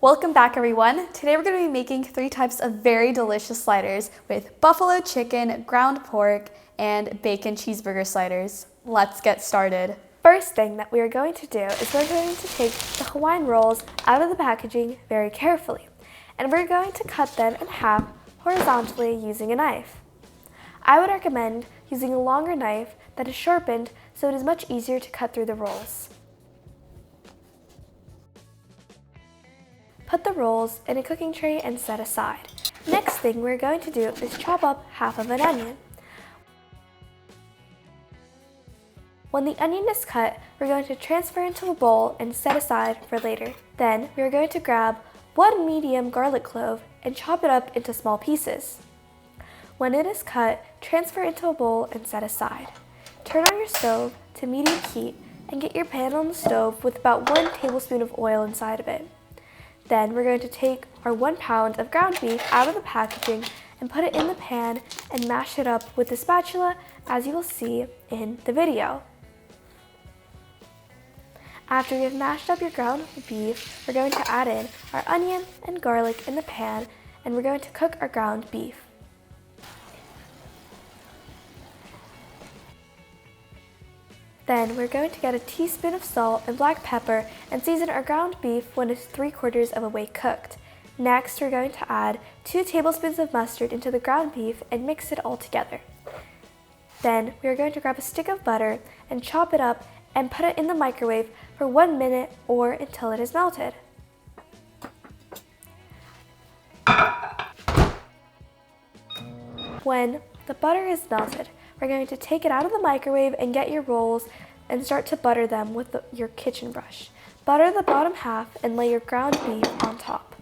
Welcome back, everyone. Today we're going to be making 3 types of very delicious sliders with buffalo chicken, ground pork, and bacon cheeseburger sliders. Let's get started. First thing that we are going to do is we're going to take the Hawaiian rolls out of the packaging very carefully, and we're going to cut them in half horizontally using a knife. I would recommend using a longer knife that is sharpened so it is much easier to cut through the rolls. Put the rolls in a cooking tray and set aside. Next thing we're going to do is chop up half of an onion. When the onion is cut, we're going to transfer into a bowl and set aside for later. Then we are going to grab 1 medium garlic clove and chop it up into small pieces. When it is cut, transfer into a bowl and set aside. Turn on your stove to medium heat and get your pan on the stove with about 1 tablespoon of oil inside of it. Then we're going to take our 1 pound of ground beef out of the packaging and put it in the pan and mash it up with a spatula, as you will see in the video. After you have mashed up your ground beef, we're going to add in our onion and garlic in the pan, and we're going to cook our ground beef. Then we're going to get a teaspoon of salt and black pepper and season our ground beef when it's 3/4 of a way cooked. Next, we're going to add 2 tablespoons of mustard into the ground beef and mix it all together. Then we are going to grab a stick of butter and chop it up and put it in the microwave for 1 minute or until it is melted. When the butter is melted, we're going to take it out of the microwave and get your rolls and start to butter them with your kitchen brush. Butter the bottom half and lay your ground beef on top.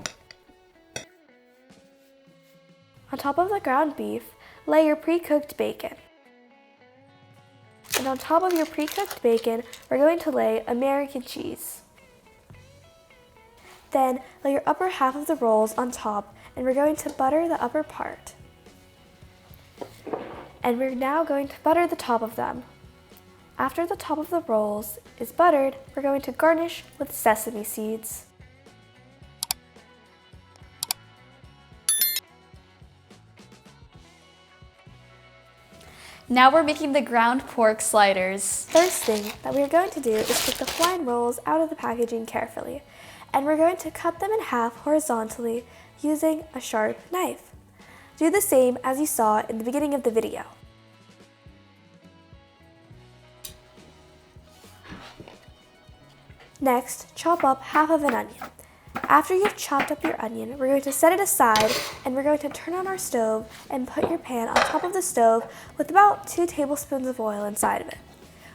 On top of the ground beef, lay your pre-cooked bacon. And on top of your pre-cooked bacon, we're going to lay American cheese. Then lay your upper half of the rolls on top, and we're going to butter the upper part. And we're now going to butter the top of them. After the top of the rolls is buttered, we're going to garnish with sesame seeds. Now we're making the ground pork sliders. First thing that we are going to do is take the Hawaiian rolls out of the packaging carefully, and we're going to cut them in half horizontally using a sharp knife. Do the same as you saw in the beginning of the video. Next, chop up half of an onion. After you've chopped up your onion, we're going to set it aside and we're going to turn on our stove and put your pan on top of the stove with about 2 tablespoons of oil inside of it.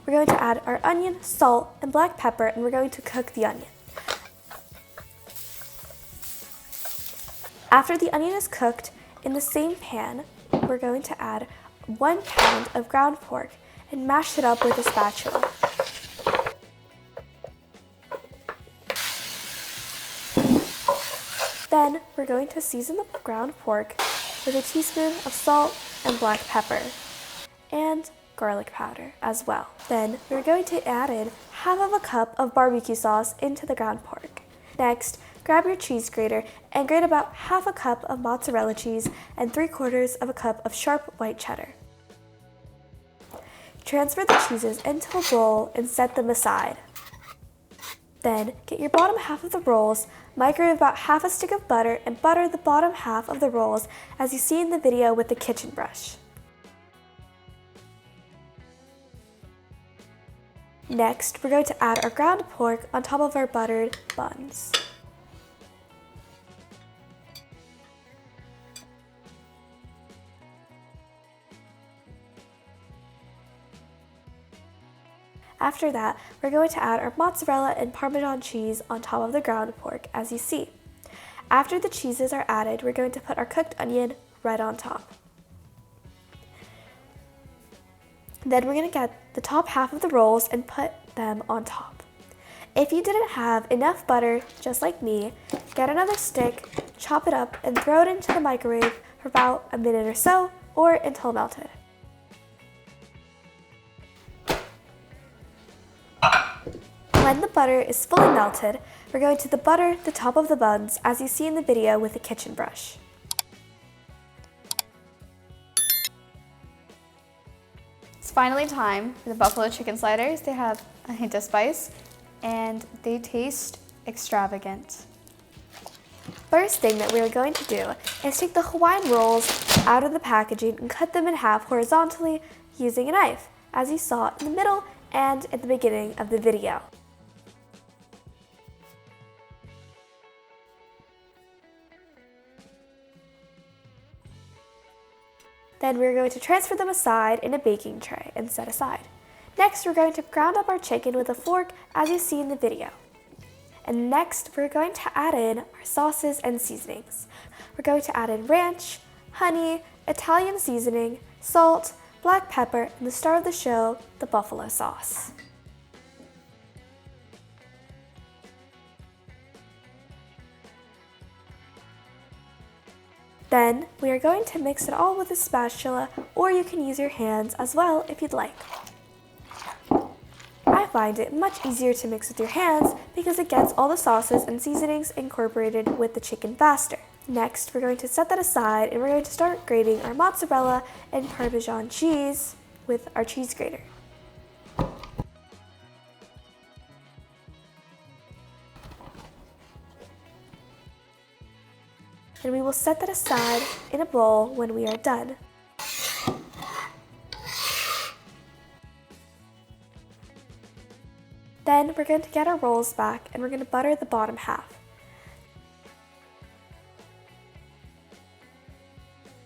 We're going to add our onion, salt, and black pepper, and we're going to cook the onion. After the onion is cooked, in the same pan, we're going to add 1 pound of ground pork and mash it up with a spatula. Then we're going to season the ground pork with a teaspoon of salt and black pepper and garlic powder as well. Then we're going to add in half of a cup of barbecue sauce into the ground pork. Next, grab your cheese grater and grate about half a cup of mozzarella cheese and 3/4 of a cup of sharp white cheddar. Transfer the cheeses into a bowl and set them aside. Then get your bottom half of the rolls, microwave about half a stick of butter, and butter the bottom half of the rolls as you see in the video with the kitchen brush. Next, we're going to add our ground pork on top of our buttered buns. After that, we're going to add our mozzarella and Parmesan cheese on top of the ground pork, as you see. After the cheeses are added, we're going to put our cooked onion right on top. Then we're going to get the top half of the rolls and put them on top. If you didn't have enough butter, just like me, get another stick, chop it up, and throw it into the microwave for about a minute or so, or until melted. When the butter is fully melted, we're going to butter the top of the buns as you see in the video with a kitchen brush. It's finally time for the buffalo chicken sliders. They have a hint of spice and they taste extravagant. First thing that we are going to do is take the Hawaiian rolls out of the packaging and cut them in half horizontally using a knife, as you saw in the middle and at the beginning of the video. Then we're going to transfer them aside in a baking tray and set aside. Next, we're going to ground up our chicken with a fork as you see in the video. And next, we're going to add in our sauces and seasonings. We're going to add in ranch, honey, Italian seasoning, salt, black pepper, and the star of the show, the buffalo sauce. Then, we are going to mix it all with a spatula, or you can use your hands as well if you'd like. I find it much easier to mix with your hands because it gets all the sauces and seasonings incorporated with the chicken faster. Next, we're going to set that aside and we're going to start grating our mozzarella and Parmesan cheese with our cheese grater. And we will set that aside in a bowl when we are done. Then we're going to get our rolls back and we're going to butter the bottom half.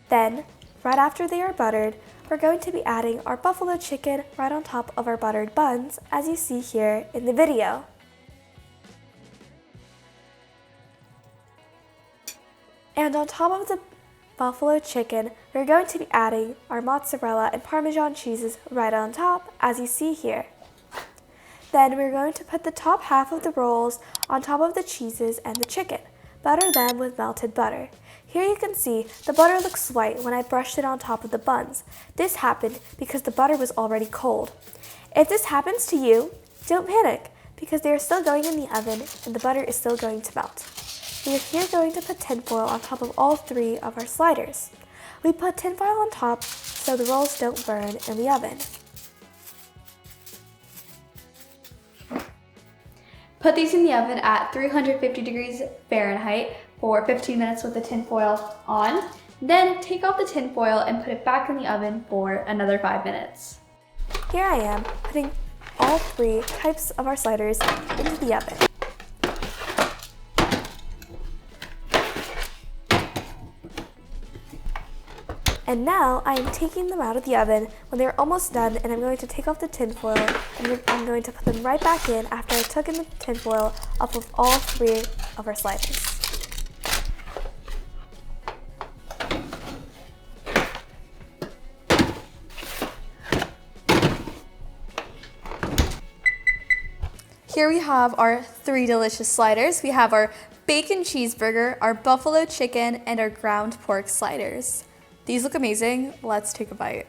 Then, right after they are buttered, we're going to be adding our buffalo chicken right on top of our buttered buns, as you see here in the video. And on top of the buffalo chicken, we're going to be adding our mozzarella and Parmesan cheeses right on top, as you see here. Then we're going to put the top half of the rolls on top of the cheeses and the chicken. Butter them with melted butter. Here you can see the butter looks white when I brushed it on top of the buns. This happened because the butter was already cold. If this happens to you, don't panic because they are still going in the oven and the butter is still going to melt. We are here going to put tinfoil on top of all three of our sliders. We put tinfoil on top so the rolls don't burn in the oven. Put these in the oven at 350 degrees Fahrenheit for 15 minutes with the tinfoil on. Then take off the tinfoil and put it back in the oven for another 5 minutes. Here I am putting all three types of our sliders into the oven. And now I am taking them out of the oven when they're almost done, and I'm going to take off the tinfoil and I'm going to put them right back in after I took in the tinfoil off of all three of our sliders. Here we have our three delicious sliders. We have our bacon cheeseburger, our buffalo chicken, and our ground pork sliders. These look amazing. Let's take a bite.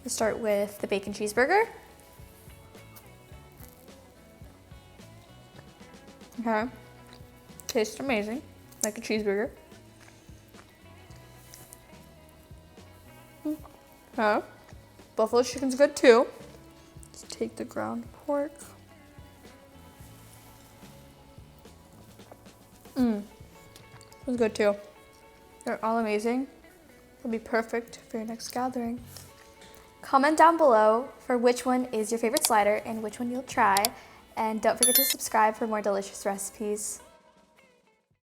Let's start with the bacon cheeseburger. Okay. Tastes amazing, like a cheeseburger. Okay. Buffalo chicken's good too. Let's take the ground pork. It's good too. They're all amazing. It'll be perfect for your next gathering. Comment down below for which one is your favorite slider and which one you'll try. And don't forget to subscribe for more delicious recipes.